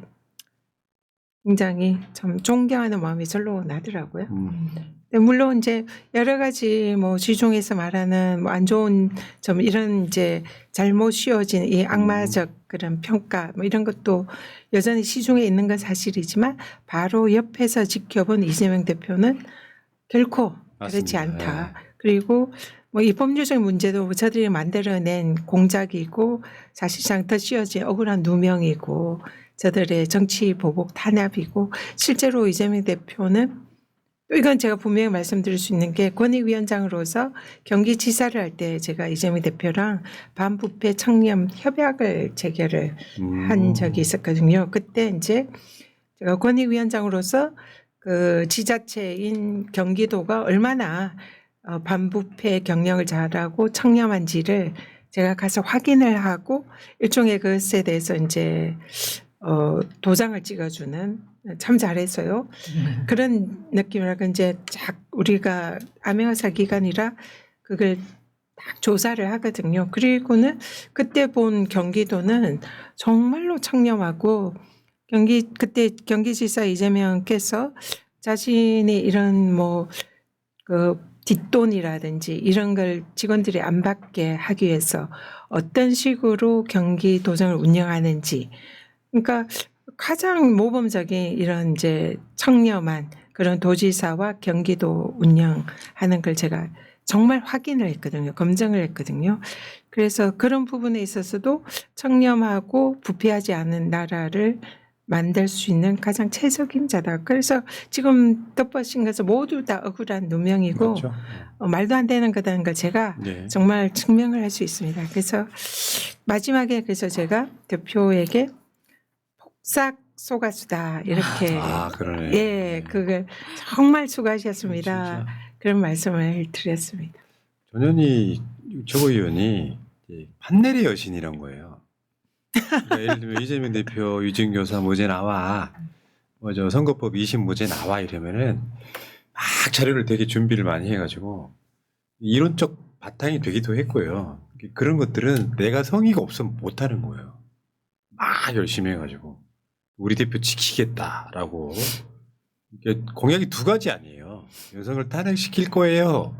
굉장히 참 존경하는 마음이 절로 나더라고요. 근데 물론 이제 여러 가지 뭐 시중에서 말하는 뭐 안 좋은 점 이런 이제 잘못 씌워진 이 악마적 그런 평가 뭐 이런 것도 여전히 시중에 있는 건 사실이지만 바로 옆에서 지켜본 이재명 대표는 결코 그렇지 맞습니다. 않다. 그리고 뭐 이 법률적 문제도 저들이 만들어낸 공작이고 사실상 더 씌워진 억울한 누명이고 저들의 정치 보복 탄압이고 실제로 이재명 대표는 또 이건 제가 분명히 말씀드릴 수 있는 게 권익위원장으로서 경기지사를 할 때 제가 이재명 대표랑 반부패 청렴 협약을 체결을 한 적이 있었거든요. 그때 이제 제가 권익위원장으로서 그 지자체인 경기도가 얼마나 반부패 경영을 잘하고 청렴한지를 제가 가서 확인을 하고 일종의 그것에 대해서 이제 도장을 찍어주는 참 잘했어요. 그런 느낌이랄까 이제 쫙 우리가 암행어사 기관이라 그걸 딱 조사를 하거든요. 그리고는 그때 본 경기도는 정말로 청렴하고 그때 경기지사 이재명께서 자신이 이런 뭐 그 뒷돈이라든지 이런 걸 직원들이 안 받게 하기 위해서 어떤 식으로 경기도정을 운영하는지 그러니까 가장 모범적인 이런 이제 청렴한 그런 도지사와 경기도 운영하는 걸 제가 정말 확인을 했거든요. 검증을 했거든요. 그래서 그런 부분에 있어서도 청렴하고 부패하지 않은 나라를 만들 수 있는 가장 최적임 자다. 그래서 지금 덮어진 것은 모두 다 억울한 누명이고 맞죠? 말도 안 되는 거다는 걸 제가 네. 정말 증명을 할 수 있습니다. 그래서 마지막에 그래서 제가 대표에게 폭삭 속았수다 이렇게 그러네. 예 그걸 정말 수고하셨습니다. 진짜. 그런 말씀을 드렸습니다. 전현희 최고위원이 판넬의 여신이란 거예요. 그러니까 예를 들면 이재명 대표 유증교사 모제 나와, 뭐저 선거법 20 모제 나와 이러면은 막 자료를 되게 준비를 많이 해가지고 이론적 바탕이 되기도 했고요. 그런 것들은 내가 성의가 없으면 못하는 거예요. 막 열심히 해가지고 우리 대표 지키겠다라고. 공약이 두 가지 아니에요. 여성을 탄핵시킬 거예요.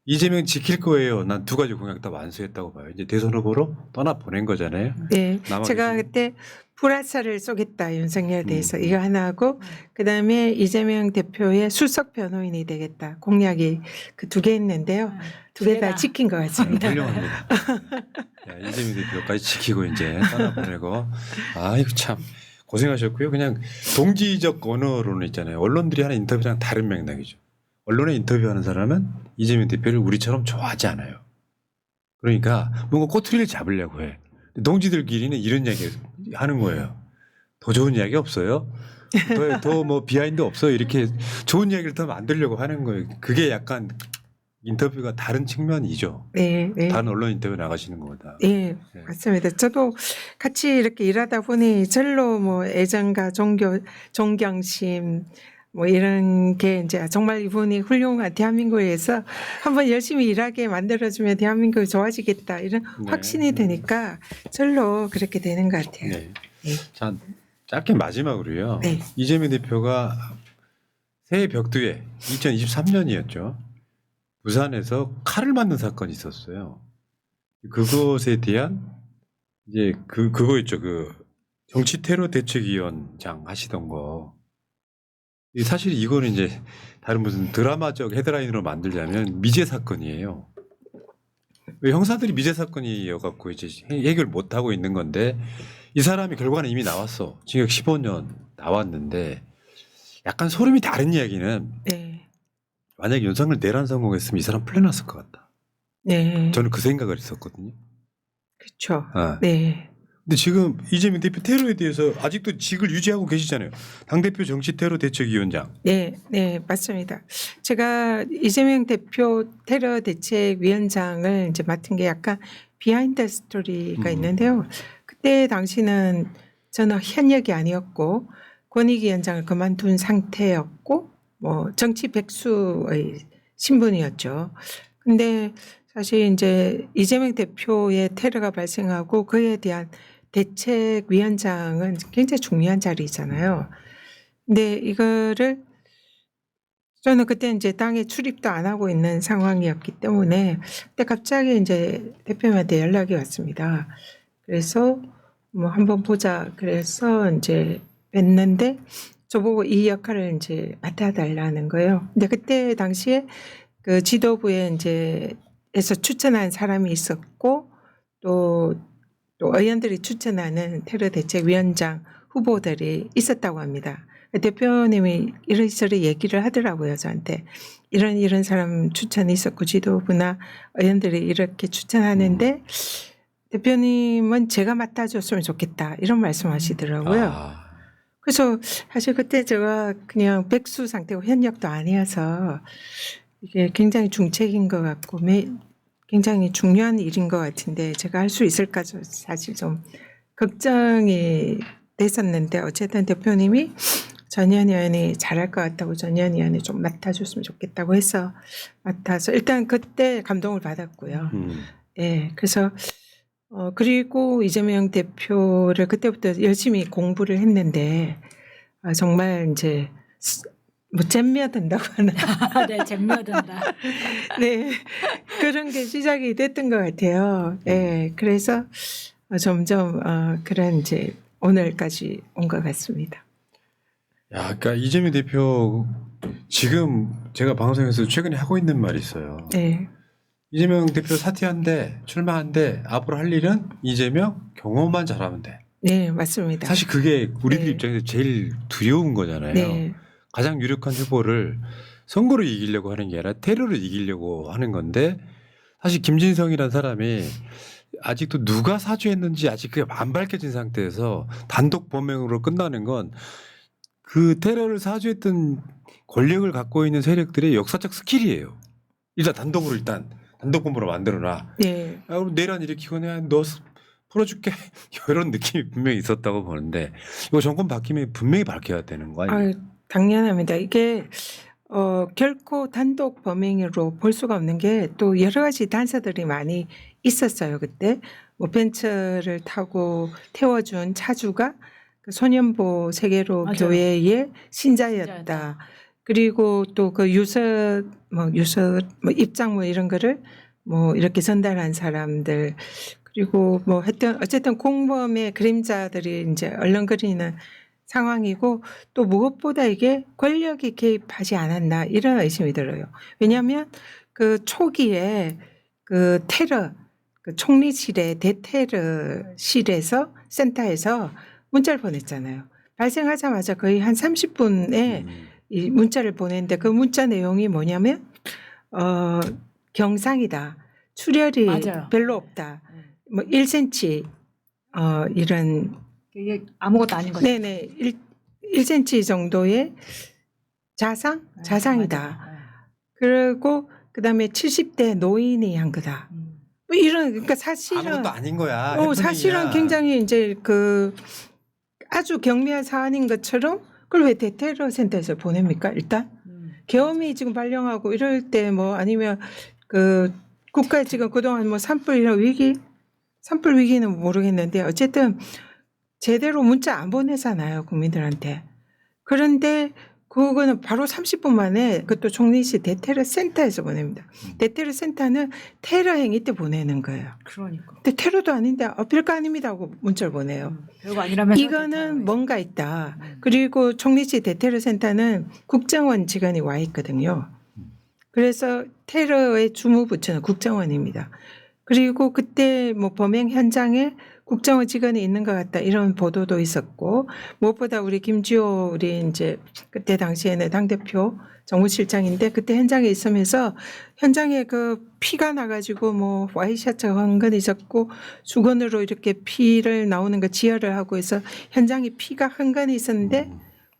이재명 지킬 거예요. 난 두 가지 공약 다 완수했다고 봐요. 이제 대선 후보로 떠나 보낸 거잖아요. 네, 남아 제가 계시는- 그때 불화살을 쏘겠다 윤석열에 대해서 이거 하나 하고 그다음에 이재명 대표의 수석 변호인이 되겠다 공약이 그 두 개 있는데요. 두 개 다 지킨 것 같습니다. 훌륭합니다. 야, 이재명 대표까지 지키고 이제 떠나보내고 아이고 참 고생하셨고요. 그냥 동지적 언어로는 있잖아요. 언론들이 하는 인터뷰랑 다른 맥락이죠. 언론에 인터뷰하는 사람은 이재명 대표를 우리처럼 좋아하지 않아요. 그러니까 뭔가 꼬투리를 잡으려고 해. 동지들끼리는 이런 이야기 하는 거예요. 더 좋은 이야기 없어요? 더 뭐 비하인드 없어요? 이렇게 좋은 이야기를 더 만들려고 하는 거예요. 그게 약간 인터뷰가 다른 측면이죠. 네, 네. 다른 언론 인터뷰 나가시는 거보다. 예, 네. 맞습니다. 저도 같이 이렇게 일하다 보니 절로 뭐 애정과 존경심 뭐 이런 게 이제 정말 이분이 훌륭한 대한민국을 위해서 한번 열심히 일하게 만들어주면 대한민국이 좋아지겠다 이런 네. 확신이 드니까 절로 그렇게 되는 것 같아요. 네. 네. 자, 짧게 마지막으로요. 네. 이재명 대표가 새해 벽두에 2023년이었죠. 부산에서 칼을 맞는 사건이 있었어요. 그것에 대한 이제 그거 있죠. 그 정치 테러 대책위원장 하시던 거. 사실 이거는 이제 다른 무슨 드라마적 헤드라인으로 만들자면 미제 사건이에요. 형사들이 미제 사건이어갖고 이제 해결 못 하고 있는 건데 이 사람이 결과는 이미 나왔어. 징역 15년 나왔는데 약간 소름이 다른 이야기는 네. 만약에 윤석열 내란 성공했으면 이 사람 풀려났을 것 같다. 네. 저는 그 생각을 했었거든요. 그렇죠. 아. 네. 근데 지금 이재명 대표 테러에 대해서 아직도 직을 유지하고 계시잖아요. 당대표 정치 테러 대책위원장. 네, 네, 맞습니다. 제가 이재명 대표 테러 대책위원장을 이제 맡은 게 약간 비하인드 스토리가 있는데요. 그때 당시는 저는 현역이 아니었고 권익위원장을 그만둔 상태였고 뭐 정치 백수의 신분이었죠. 근데 사실 이제 이재명 대표의 테러가 발생하고 그에 대한 대책위원장은 굉장히 중요한 자리잖아요. 근데 이거를 저는 그때 이제 당에 출입도 안 하고 있는 상황이었기 때문에 그때 갑자기 이제 대표님한테 연락이 왔습니다. 그래서 뭐 한번 보자. 그래서 이제 뵀는데 저보고 이 역할을 이제 맡아달라는 거예요. 근데 그때 당시에 그 지도부에 이제 에서 추천한 사람이 있었고 또 의원들이 추천하는 테러 대책위원장 후보들이 있었다고 합니다. 대표님이 이런저런 얘기를 하더라고요, 저한테. 이런 사람 추천이 있었고 지도부나 의원들이 이렇게 추천하는데 대표님은 제가 맡아줬으면 좋겠다 이런 말씀하시더라고요. 아. 그래서 사실 그때 제가 그냥 백수 상태고 현역도 아니어서 이게 굉장히 중책인 것 같고 굉장히 중요한 일인 것 같은데 제가 할 수 있을까 사실 좀 걱정이 됐었는데 어쨌든 대표님이 전현 의원이 잘할 것 같다고 전현 의원이 좀 맡아줬으면 좋겠다고 해서 맡아서 일단 그때 감동을 받았고요. 네, 그래서 그리고 이재명 대표를 그때부터 열심히 공부를 했는데 정말 이제 뭐 잼며든다고 하나. 네, 잼며든다. 네, 그런 게 시작이 됐던 것 같아요. 네, 그래서 점점 그런 이제 오늘까지 온 것 같습니다. 야, 그러니까 이재명 대표 지금 제가 방송에서 최근에 하고 있는 말이 있어요. 네, 이재명 대표 사퇴한대 출마한대 앞으로 할 일은 이재명 경호만 잘하면 돼. 네, 맞습니다. 사실 그게 우리들 네. 입장에서 제일 두려운 거잖아요. 네, 가장 유력한 후보를 선거로 이기려고 하는 게 아니라 테러로 이기려고 하는 건데 사실 김진성이라는 사람이 아직도 누가 사주했는지 아직 그게 안 밝혀진 상태에서 단독 범행으로 끝나는 건 그 테러를 사주했던 권력을 갖고 있는 세력들의 역사적 스킬이에요. 일단 단독으로 단독 범으로 만들어놔. 네, 그럼 내란 일으키거나 너 풀어줄게 이런 느낌이 분명히 있었다고 보는데 이거 정권 바뀌면 분명히 밝혀야 되는 거 아니에요? 당연합니다. 이게 결코 단독 범행으로 볼 수가 없는 게 또 여러 가지 단서들이 많이 있었어요. 그때 뭐 벤츠를 타고 태워준 차주가 그 소년보 세계로 맞아요. 교회의 신자였다. 신자였다. 그리고 또 그 유서 뭐 입장 뭐 이런 거를 뭐 이렇게 전달한 사람들 그리고 뭐 했던 어쨌든 공범의 그림자들이 이제 얼렁거리는 상황이고 또 무엇보다 이게 권력이 개입하지 않았나 이런 의심이 들어요. 왜냐하면 그 초기에 그 테러 그 총리실의 대테러실에서 센터에서 문자를 보냈잖아요. 발생하자마자 거의 한 30분에 이 문자를 보냈는데 그 문자 내용이 뭐냐면 경상이다. 출혈이 맞아요. 별로 없다. 뭐 1cm 이런 이게 아무것도 아닌 거죠. 네네 1cm 정도의 자상이다. 맞아요. 그리고 그다음에 70대 노인이 한 거다. 뭐 이런 그러니까 사실은 아무것도 아닌 거야. 사실은 해프닝이야. 굉장히 이제 그 아주 경미한 사안인 것처럼 그걸 왜 대테러 센터에서 보냅니까? 일단 계엄이 지금 발령하고 이럴 때 뭐 아니면 그 국가에 지금 그동안 뭐 산불 이런 산불 위기는 모르겠는데 어쨌든 제대로 문자 안 보내잖아요 국민들한테. 그런데 그거는 바로 30분 만에 그것도 총리실 대테러 센터에서 보냅니다. 대테러 센터는 테러 행위 때 보내는 거예요. 그러니까. 근데 테러도 아닌데 별거 아닙니다 하고 문자를 보내요. 별거 아니라면 이거는 뭔가 있다. 그리고 총리실 대테러 센터는 국정원 직원이 와 있거든요. 그래서 테러의 주무부처는 국정원입니다. 그리고 그때 뭐 범행 현장에 국정원 직원이 있는 것 같다 이런 보도도 있었고 무엇보다 우리 김지호 우리 이제 그때 당시에는 당대표 정무실장인데 그때 현장에 있으면서 현장에 그 피가 나가지고 뭐 와이셔츠가 흥건히 졌고 수건으로 이렇게 피를 나오는 거 지혈을 하고 해서 현장에 피가 흥건히 있었는데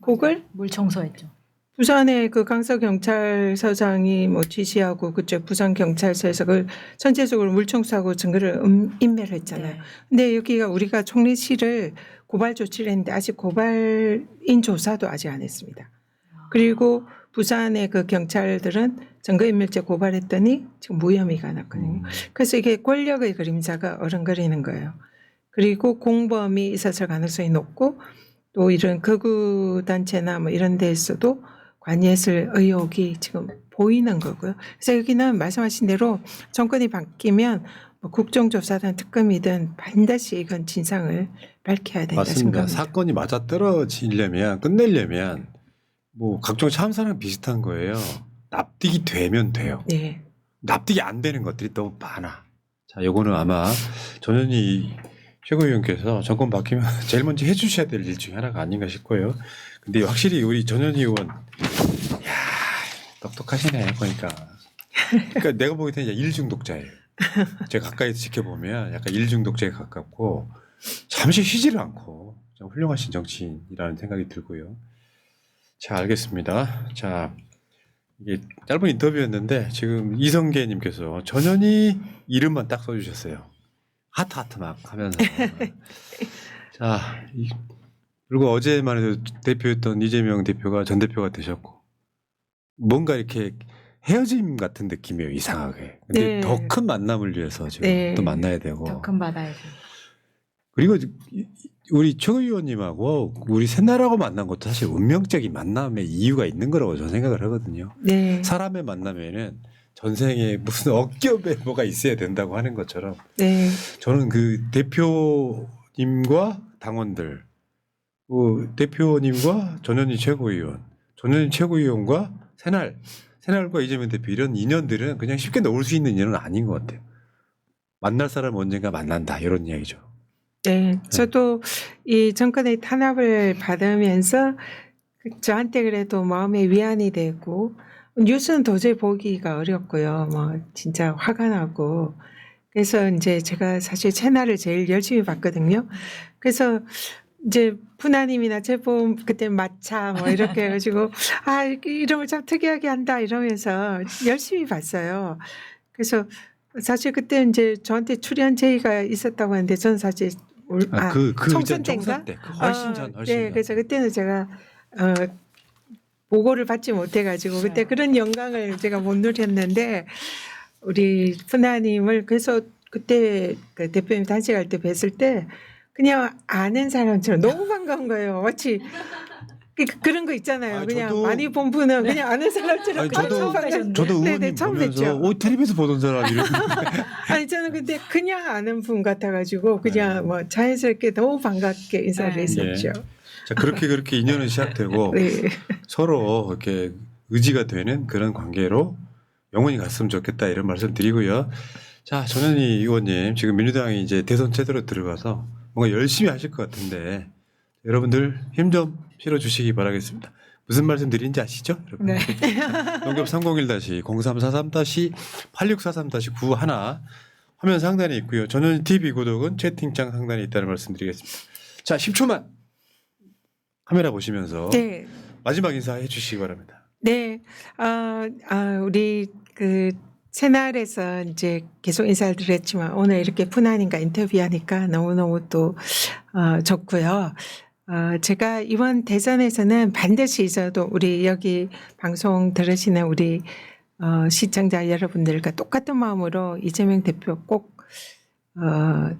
그걸 물 청소했죠. 부산의 그 강서경찰서장이 뭐 지시하고 그쪽 부산경찰서에서 그걸 전체적으로 물청소하고 증거를 인멸을 했잖아요. 네. 근데 여기가 우리가 총리실을 고발 조치를 했는데 아직 고발인 조사도 아직 안 했습니다. 그리고 부산의 그 경찰들은 증거인멸죄 고발했더니 지금 무혐의가 났거든요. 그래서 이게 권력의 그림자가 어른거리는 거예요. 그리고 공범이 있었을 가능성이 높고 또 이런 극우단체나 뭐 이런 데에서도 관여했을 의혹이 지금 보이는 거고요. 그래서 여기는 말씀하신 대로 정권이 바뀌면 뭐 국정조사든 특검이든 반드시 이건 진상을 밝혀야 된다 맞습니다. 생각합니다. 사건이 맞아 떨어지려면 끝내려면 뭐 각종 참사랑 비슷한 거예요. 납득이 되면 돼요. 네. 납득이 안 되는 것들이 너무 많아. 자, 요거는 아마 전현희 최고위원께서 정권 바뀌면 제일 먼저 해주셔야 될 일 중에 하나가 아닌가 싶고요. 근데 확실히 우리 전현희 의원, 야 똑똑하시네 보니까. 그러니까 내가 보기에 되게 일 중독자예요. 제가 가까이서 지켜보면 약간 일 중독자에 가깝고 잠시 쉬지를 않고 좀 훌륭하신 정치인이라는 생각이 들고요. 자, 알겠습니다. 자, 이게 짧은 인터뷰였는데 지금 이성계님께서 전현희 이름만 딱 써주셨어요. 하트 막 하면서. 자, 그리고 어제만 해도 대표였던 이재명 대표가 전 대표가 되셨고 뭔가 이렇게 헤어짐 같은 느낌이에요. 이상하게. 근데 네. 더 큰 만남을 위해서 지금 네. 또 만나야 되고. 더 큰 바다에서. 그리고 우리 최고위원님하고 우리 새날하고 만난 것도 사실 운명적인 만남의 이유가 있는 거라고 저는 생각을 하거든요. 네. 사람의 만남에는 전생에 무슨 억겹에 뭐가 있어야 된다고 하는 것처럼 네. 저는 그 대표님과 당원들, 대표님과 전현희 최고위원, 전현희 최고위원과 새날과 이재명 대표 이런 인연들은 그냥 쉽게 놓을 수 있는 인연은 아닌 것 같아요. 만날 사람 언젠가 만난다 이런 이야기죠. 네, 저도 이 정권의 탄압을 받으면서 저한테 그래도 마음의 위안이 되고 뉴스는 도저히 보기가 어렵고요. 뭐 진짜 화가 나고 그래서 이제 제가 사실 채널을 제일 열심히 봤거든요. 그래서 이제 푸나님이나 제보 그때 마차 뭐 이렇게 해가지고 아 이름을 참 특이하게 한다 이러면서 열심히 봤어요. 그래서 사실 그때 이제 저한테 출연 제의가 있었다고 하는데 저는 사실 그 총선 총선 때인가? 때, 그 훨씬 전. 네, 그래서 그때는 제가 보고를 받지 못해가지고 그때 그런 영광을 제가 못 누렸는데 우리 푸나님을 그래서 그때 그 대표님 단식할 때 뵀을 때 그냥 아는 사람처럼 너무 반가운 거예요. 마치 그런 거 있잖아요. 아, 그냥 저도- 많이 본 분은 그냥 아는 사람처럼 아니, 그냥 처음 반갑- 뵈셨네. 저도 네, 의원님 처음 보면서 뵀죠. 텔레비에서 보던 사람 이런. 아니 저는 근데 그냥 아는 분 같아가지고 그냥 네. 뭐 자연스럽게 너무 반갑게 인사를 네. 했었죠. 자 그렇게 인연은 시작되고 네. 서로 이렇게 의지가 되는 그런 관계로 영원히 갔으면 좋겠다 이런 말씀 드리고요. 자 전현희 의원님 지금 민주당이 이제 대선 제대로 들어가서 뭔가 열심히 하실 것 같은데 여러분들 힘 좀 실어주시기 바라겠습니다. 무슨 말씀 드리는지 아시죠? 여러분? 네. 농협 301-0343-8643-91 화면 상단에 있고요. 전현희 TV 구독은 채팅창 상단에 있다는 말씀 드리겠습니다. 자 10초만 카메라 보시면서 네. 마지막 인사해 주시기 바랍니다. 네. 우리 그 채널에서 이제 계속 인사를 드렸지만 오늘 이렇게 푸나님과 인터뷰하니까 너무너무 또 좋고요. 제가 이번 대선에서는 반드시 있어도 우리 여기 방송 들으시는 우리 시청자 여러분들과 똑같은 마음으로 이재명 대표 꼭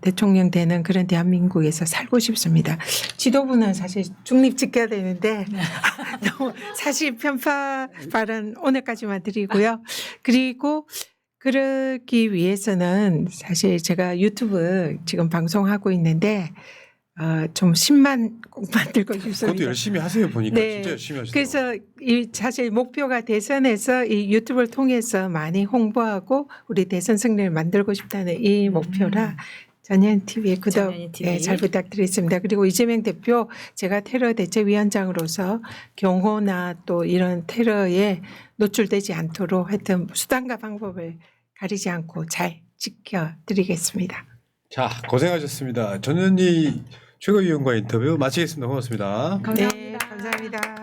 대통령 되는 그런 대한민국에서 살고 싶습니다. 지도부는 사실 중립 지켜야 되는데 너무 사실 편파 발언 오늘까지만 드리고요. 그리고 그러기 위해서는 사실 제가 유튜브 지금 방송하고 있는데 좀 10만 꼭 만들고 그것도 싶습니다. 열심히 하세요 보니까 네. 진짜 열심히 하시더라고요. 그래서 이 사실 목표가 대선에서 이 유튜브를 통해서 많이 홍보하고 우리 대선 승리를 만들고 싶다는 이 목표라 전현 TV의 구독 전현희 TV. 네, 잘 부탁드리겠습니다. 그리고 이재명 대표 제가 테러 대책위원장으로서 경호나 또 이런 테러에 노출되지 않도록 하여튼 수단과 방법을 가리지 않고 잘 지켜드리겠습니다. 자 고생하셨습니다. 전현희 최고위원과 인터뷰 마치겠습니다. 고맙습니다. 감사합니다. 네, 감사합니다.